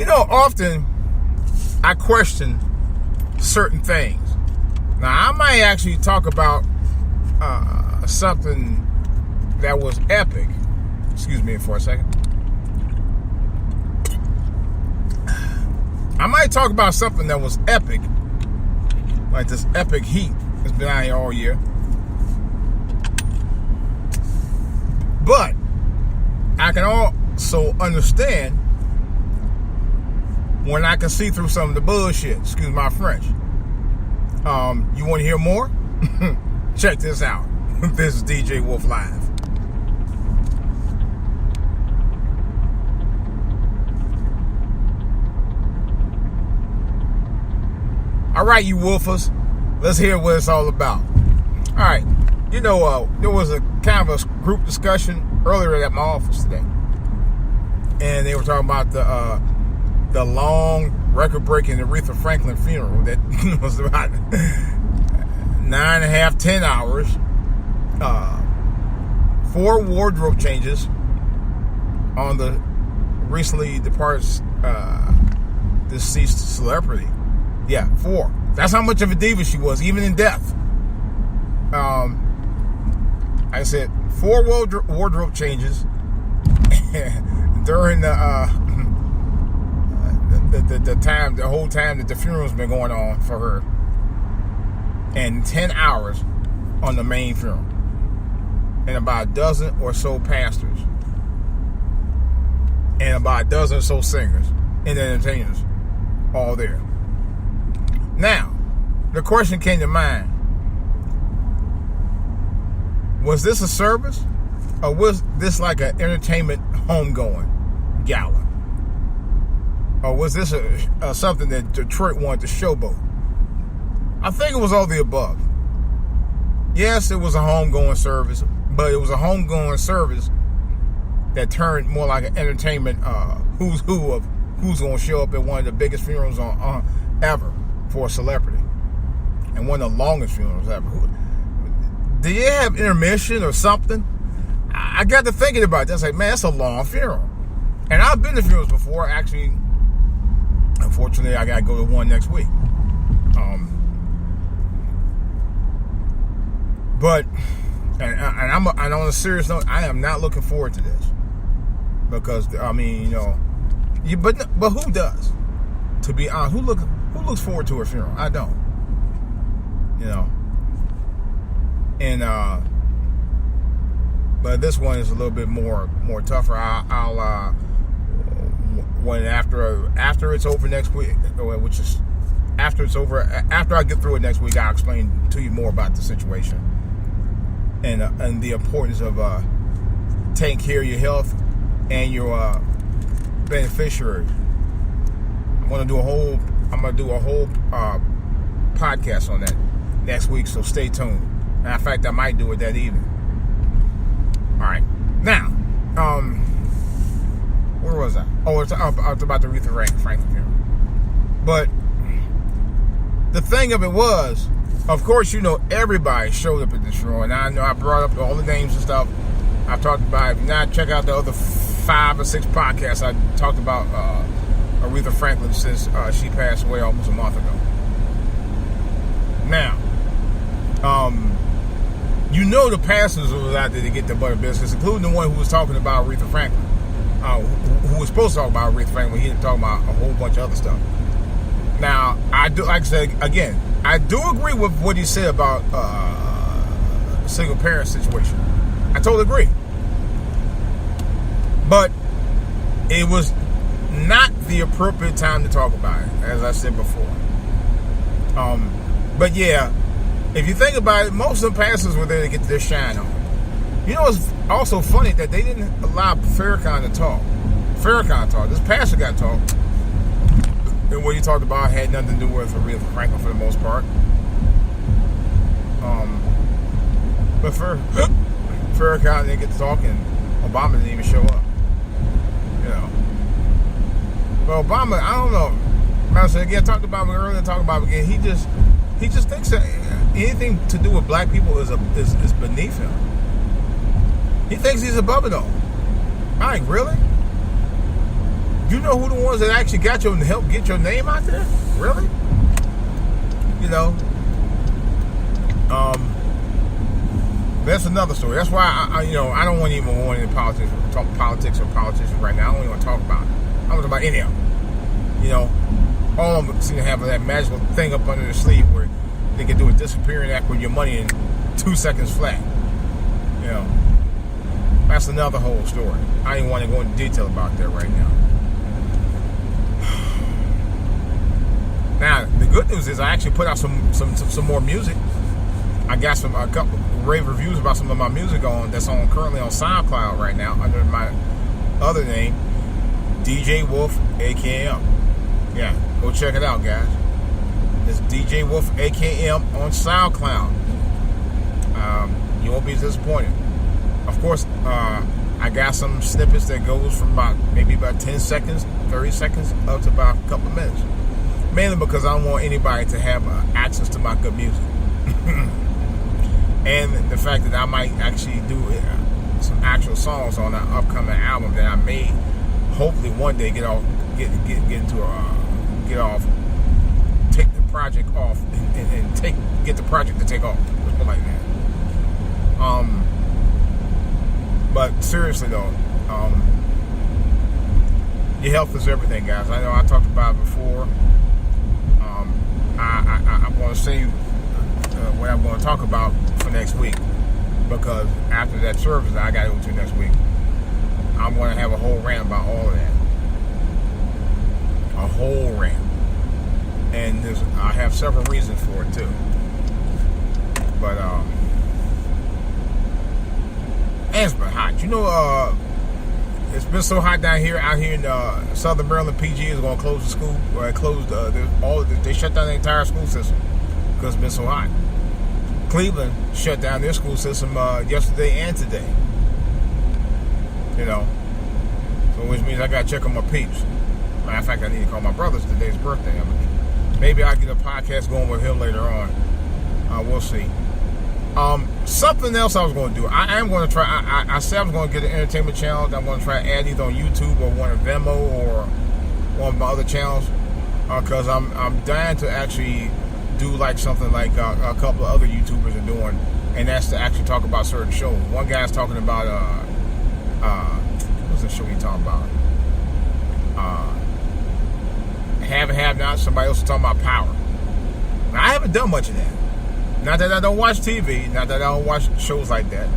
Often I question certain things. Now, I might actually talk about something that was epic. Excuse me for a second. I might talk about something that was epic, like this epic heat that's been out here all year. But I can also understand when I can see through some of the bullshit. Excuse my French. You want to hear more? Check this out. This is DJ Wolf Live. All right, you wolfers, let's hear what it's all about. All right, there was a kind of a group discussion earlier at my office today, and they were talking about the long record-breaking Aretha Franklin funeral that was about 9.5, 10 hours, 4 wardrobe changes on the recently departed deceased celebrity. Yeah, 4. That's how much of a diva she was, even in death. I said 4 wardrobe changes during the whole time that the funeral's been going on for her, and 10 hours on the main funeral, and about a dozen or so pastors, and about a dozen or so singers and entertainers all there. Now, the question came to mind: was this a service, or was this like an entertainment homegoing gala? Or was this something that Detroit wanted to showboat? I think it was all the above. Yes, it was a homegoing service, but it was a homegoing service that turned more like an entertainment who's who of who's going to show up at one of the biggest funerals on ever for a celebrity, and one of the longest funerals ever. Did you have intermission or something? I got to thinking about it. I was like, man, that's a long funeral. And I've been to funerals before. Actually, unfortunately, I got to go to one next week. But I'm on a serious note, I am not looking forward to this, because but who does? To be honest, who looks forward to a funeral? I don't. And but this one is a little bit more tougher. I'll when after it's over next week, which is after it's over, after I get through it next week, I'll explain to you more about the situation and the importance of taking care of your health and your beneficiaries. I'm gonna do a whole podcast on that next week, so stay tuned. Matter of fact, I might do it that evening. All right, now, where was I? Oh, it's about the Aretha Franklin funeral. But the thing of it was, of course, everybody showed up at this funeral, and I know I brought up all the names and stuff. I've talked about it. If not, check out the other 5 or 6 podcasts I talked about Aretha Franklin since she passed away almost a month ago. Now, the pastors was out there to get the butter biscuits, including the one who was talking about Aretha Franklin, who was supposed to talk about Aretha Franklin, but he didn't talk about a whole bunch of other stuff. Now, I do, like I said again, I do agree with what he said about single parent situation. I totally agree, but it was not the appropriate time to talk about it, as I said before. But yeah, if you think about it, most of the pastors were there to get their shine on. It's also funny that they didn't allow Farrakhan to talk. This pastor got to talk. And what he talked about had nothing to do with Aretha Franklin for the most part. But Farrakhan didn't get to talk, and Obama didn't even show up. But Obama, I don't know. I talked about him earlier. He just thinks that anything to do with black people is beneath him. He thinks he's above it all. I'm like, really? You know who the ones that actually got you to help get your name out there? Really? You know, that's another story. That's why I don't want to even go into politics or politicians right now. I don't even want to talk about it. I don't talk about any of them. You know, all of them seem to have that magical thing up under their sleeve where they can do a disappearing act with your money in 2 seconds flat. You know, that's another whole story. I didn't want to go into detail about that right now. Now, the good news is I actually put out some more music. I got a couple rave reviews about some of my music that's currently on SoundCloud right now under my other name, DJ Wolf AKM. Yeah, go check it out, guys. It's DJ Wolf AKM on SoundCloud. You won't be disappointed. Of course, I got some snippets that goes from maybe about 10 seconds, 30 seconds, up to about a couple of minutes. Mainly because I don't want anybody to have access to my good music. And the fact that I might actually do some actual songs on an upcoming album that I may hopefully one day get off, take the project off and get the project to take off. Let's put it like that. But seriously though, your health is everything, guys. I know I talked about it before. I'm going to say what I'm going to talk about for next week, because after that service that I got to go to next week, I'm going to have a whole rant about all of that. A whole rant. And I have several reasons for it too. But it's been hot. You know, it's been so hot out here in Southern Maryland. PG is going to close the school. They shut down the entire school system because it's been so hot. Cleveland shut down their school system yesterday and today. You know, so which means I got to check on my peeps. Matter of fact, I need to call my brother's today's birthday. Maybe I'll get a podcast going with him later on. We'll see. Something else I was going to do. I am going to try. I said I was going to get an entertainment channel that I'm going to try to add either on YouTube or one of Venmo or one of my other channels, because I'm dying to actually do like something like a couple of other YouTubers are doing, and that's to actually talk about certain shows. One guy's talking about what's the show he talking about? Have and Have Not. Somebody else is talking about Power. Now, I haven't done much of that. Not that I don't watch TV, not that I don't watch shows like that,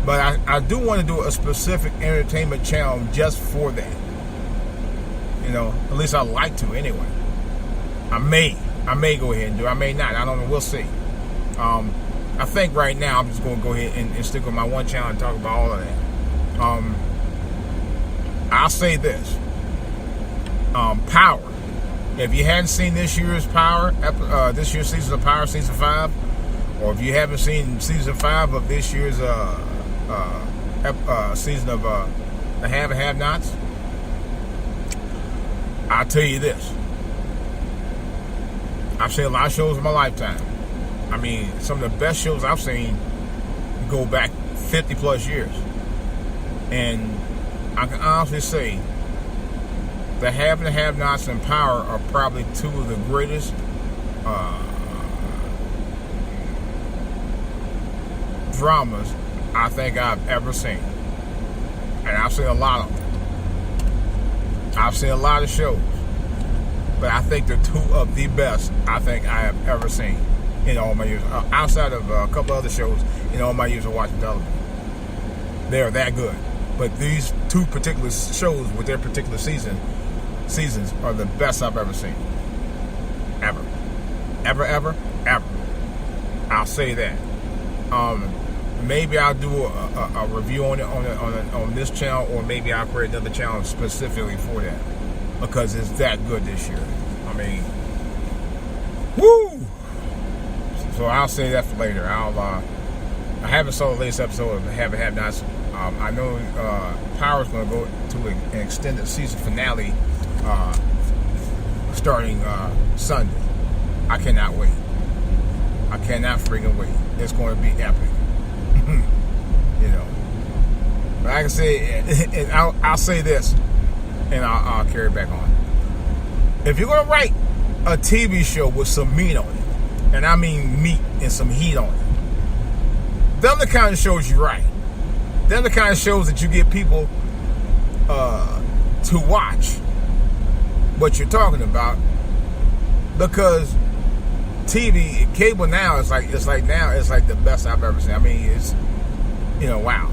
but I do want to do a specific entertainment channel just for that. You know, at least I like to anyway. I may go ahead and do it. I may not. I don't know. We'll see. I think right now I'm just going to go ahead and stick with my one channel and talk about all of that. I'll say this. Power. If you hadn't seen this year's Power, this year's season of Power, season 5, or if you haven't seen season 5 of this year's season of the Have and Have Nots, I'll tell you this. I've seen a lot of shows in my lifetime. I mean, some of the best shows I've seen go back 50 plus years. And I can honestly say the Have and Have Nots and Power are probably two of the greatest dramas I think I've ever seen. And I've seen a lot of them. I've seen a lot of shows, but I think they're two of the best I think I have ever seen in all my years, outside of a couple other shows in all my years of watching television. They're that good. But these two particular shows with their particular seasons are the best I've ever seen. Ever. Ever. I'll say that. Maybe I'll do a review on it on this channel, or maybe I'll create another channel specifically for that, because it's that good this year. I mean, woo! So I'll say that for later. I haven't saw the latest episode of Have and Have Nots. I know Power's going to go to an extended season finale starting Sunday. I cannot wait. I cannot freaking wait. It's going to be epic. You know. But like I say, and I'll say this. and I'll carry it back on. If you're gonna write a TV show with some meat on it, and I mean meat and some heat on it, them the kind of shows you write. Them the kind of shows that you get people to watch what you're talking about, because TV, cable now it's like the best I've ever seen. I mean, it's, wow.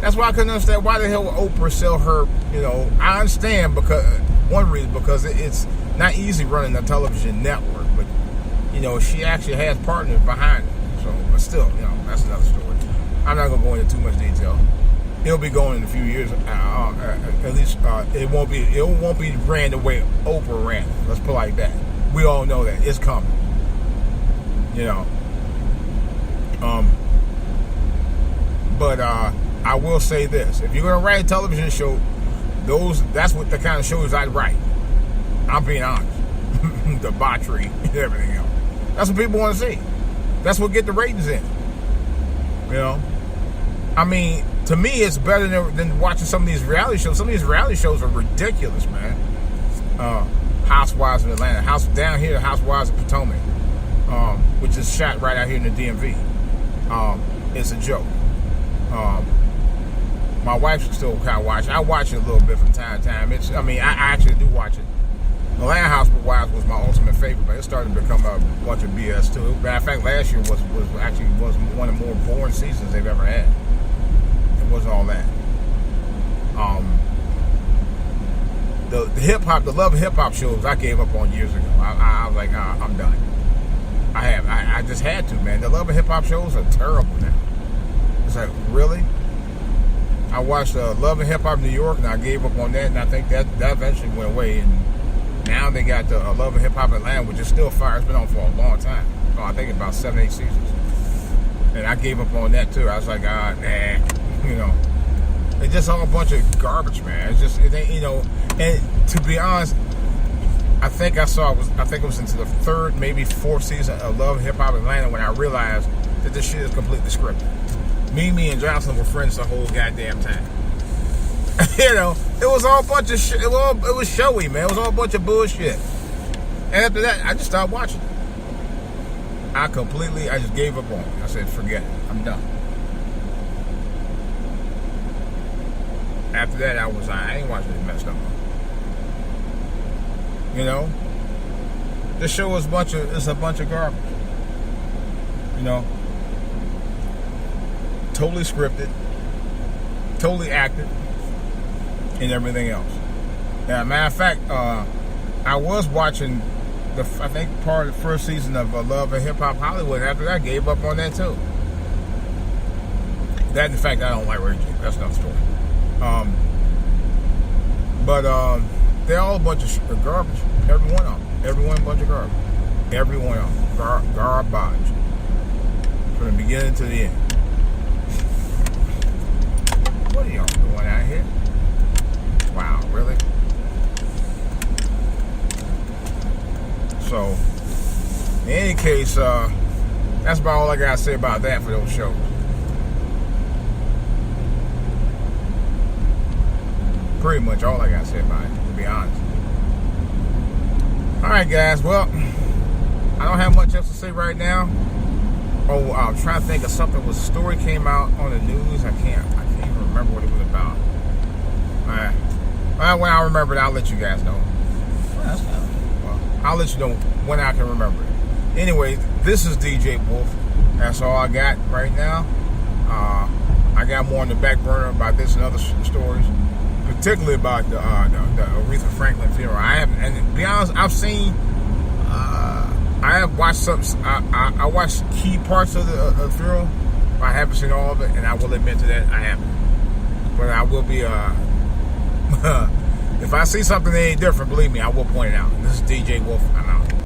That's why I couldn't understand why the hell would Oprah sell her. I understand, because one reason, because it's not easy running a television network, but she actually has partners behind it. So, but still, that's another story. I'm not gonna go into too much detail. It'll be going in a few years. At least it won't be ran the way Oprah ran it. Let's put it like that. We all know that it's coming. But I will say this: if you're gonna write a television show, that's what the kind of shows I'd write. I'm being honest. Debauchery and everything else. That's what people want to see. That's what get the ratings in. I mean, to me, it's better than watching some of these reality shows. Some of these reality shows are ridiculous, man. Housewives of Atlanta, down here, the Housewives of Potomac, which is shot right out here in the DMV. It's a joke. My wife still kind of watch it. I watch it a little bit from time to time. I actually do watch it. Atlanta Housewives was my ultimate favorite, but it started to become a bunch of BS too. Matter of fact, last year was one of the more boring seasons they've ever had. It wasn't all that. The love hip hop shows I gave up on years ago. I was like, I'm done. I just had to, man. The love and hip hop shows are terrible now. It's like, really? I watched Love and Hip Hop New York, and I gave up on that, and I think that eventually went away. And now they got the Love and Hip Hop Atlanta, which is still fire. It's been on for a long time. I think about 7-8 seasons. And I gave up on that too. I was like, nah. It's just all a bunch of garbage, man. It ain't, and to be honest, I think it was into the third, maybe fourth season of Love and Hip Hop Atlanta when I realized that this shit is completely scripted. Me and Johnson were friends the whole goddamn time. It was all a bunch of shit. It was showy, man. It was all a bunch of bullshit. And after that, I just stopped watching it. I just gave up on it. I said, forget it. I'm done. After that, I ain't watching it messed up. This show is a bunch of garbage. Totally scripted, totally acted, and everything else. Now, matter of fact, I was watching I think part of the first season of Love and Hip Hop Hollywood. After that, I gave up on that too. That, in fact, I don't like Ray J. That's another story. But they're all a bunch of garbage. Every one of them. Every one a bunch of garbage. Every one of them. Garbage. From the beginning to the end. What are y'all doing out here? Wow, really? So, in any case, that's about all I got to say about that for those shows. Pretty much all I got to say about it, to be honest. Alright, guys, well, I don't have much else to say right now. Oh, I'm trying to think of something. A story came out on the news. I can't even remember what it was about. Alright. Well, when I remember it, I'll let you guys know. I'll let you know when I can remember it. Anyway, this is DJ Wolf. That's all I got right now. I got more on the back burner about this and other stories, particularly about the Aretha Franklin funeral. And to be honest, I have watched some. I watched key parts of the funeral. I haven't seen all of it, and I will admit to that I haven't. But I will be. If I see something that ain't different, believe me, I will point it out. This is DJ Wolf. I'm out.